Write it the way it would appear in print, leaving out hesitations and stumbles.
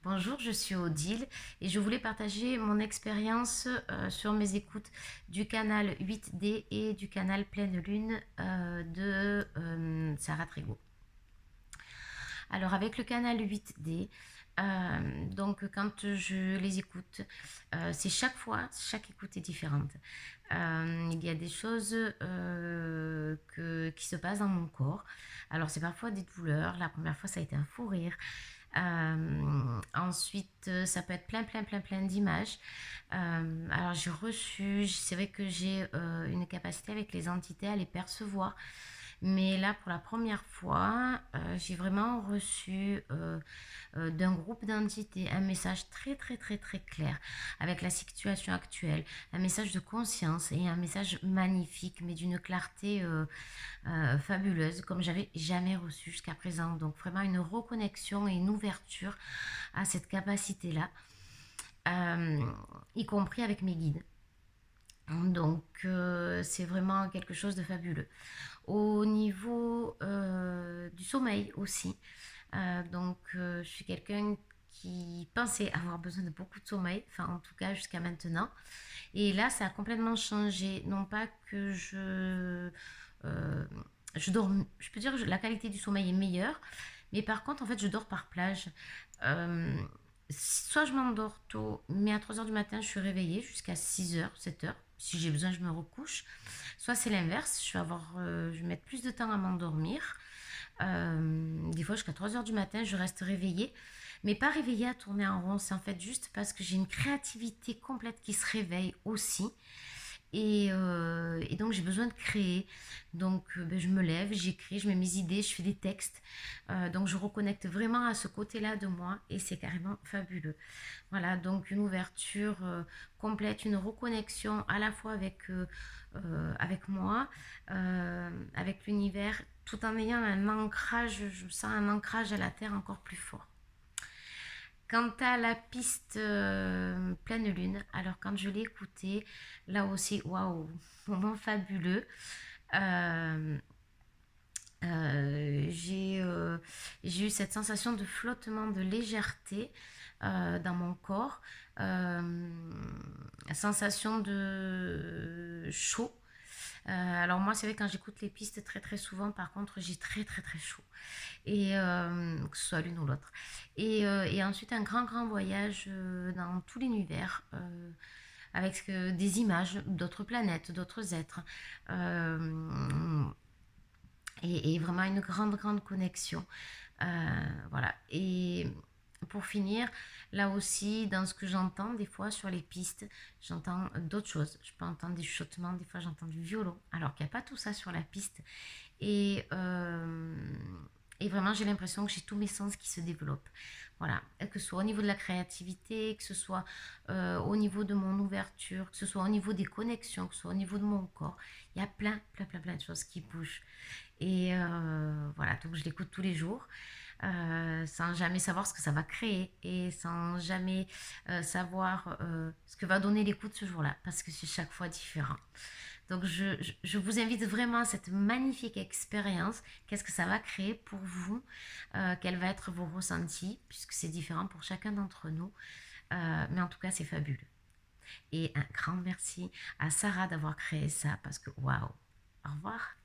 Bonjour, je suis Odile et je voulais partager mon expérience sur mes écoutes du canal 8D et du canal Pleine Lune de Sarah Trégo. Alors avec le canal 8D, donc quand je les écoute, c'est chaque fois, chaque écoute est différente. Il y a des choses qui se passent dans mon corps. Alors c'est parfois des douleurs. La première fois ça a été un fou rire. Ensuite, ça peut être plein d'images. Alors j'ai reçu, c'est vrai que j'ai une capacité avec les entités à les percevoir. Mais là, pour la première fois, j'ai vraiment reçu d'un groupe d'entités un message très clair avec la situation actuelle, un message de conscience et un message magnifique, mais d'une clarté fabuleuse, comme j'avais jamais reçu jusqu'à présent. Donc vraiment une reconnexion et une ouverture à cette capacité-là, euh, y compris avec mes guides. Donc c'est vraiment quelque chose de fabuleux. Au niveau du sommeil aussi, je suis quelqu'un qui pensait avoir besoin de beaucoup de sommeil, enfin en tout cas jusqu'à maintenant. Et là, ça a complètement changé. Non pas que euh, je dors, je peux dire que la qualité du sommeil est meilleure, mais par contre, en fait, je dors par plage. Euh, Soit je m'endors tôt, mais à 3 heures du matin, je suis réveillée jusqu'à 6 heures, 7 heures. Si j'ai besoin, je me recouche. Soit c'est l'inverse, je vais mettre plus de temps à m'endormir. Des fois, jusqu'à 3 heures du matin, je reste réveillée. Mais pas réveillée à tourner en rond, c'est en fait juste parce que j'ai une créativité complète qui se réveille aussi. Et donc j'ai besoin de créer. Donc je me lève, j'écris, je mets mes idées, je fais des textes. Donc je reconnecte vraiment à ce côté-là de moi et c'est carrément fabuleux. Voilà, donc une ouverture complète, une reconnexion à la fois avec moi, avec l'univers, tout en ayant un ancrage, je sens un ancrage à la terre encore plus fort. Quant à la piste Pleine Lune, alors quand je l'ai écoutée, là aussi, waouh, moment fabuleux. Euh, j'ai eu cette sensation de flottement, de légèreté dans mon corps, sensation de chaud. Alors moi, c'est vrai quand j'écoute les pistes très souvent, par contre, j'ai très chaud et que ce soit l'une ou l'autre. Et ensuite un grand voyage dans tout l'univers avec des images d'autres planètes, d'autres êtres. Euh, et vraiment une grande connexion. Voilà. Et pour finir, là aussi, dans ce que j'entends des fois sur les pistes, j'entends d'autres choses. Je peux entendre des chuchotements, des fois j'entends du violon, alors qu'il n'y a pas tout ça sur la piste. Et, euh, et vraiment, j'ai l'impression que j'ai tous mes sens qui se développent. Voilà, que ce soit au niveau de la créativité, que ce soit au niveau de mon ouverture, que ce soit au niveau des connexions, que ce soit au niveau de mon corps. Il y a plein de choses qui bougent. Et voilà, donc je l'écoute tous les jours, sans jamais savoir ce que ça va créer et sans jamais savoir ce que va donner l'écoute ce jour-là, parce que c'est chaque fois différent. Donc je vous invite vraiment à cette magnifique expérience. Qu'est-ce que ça va créer pour vous? Quels vont être vos ressentis? Puisque c'est différent pour chacun d'entre nous. Mais en tout cas, c'est fabuleux. Et un grand merci à Sarah d'avoir créé ça, parce que waouh! Au revoir.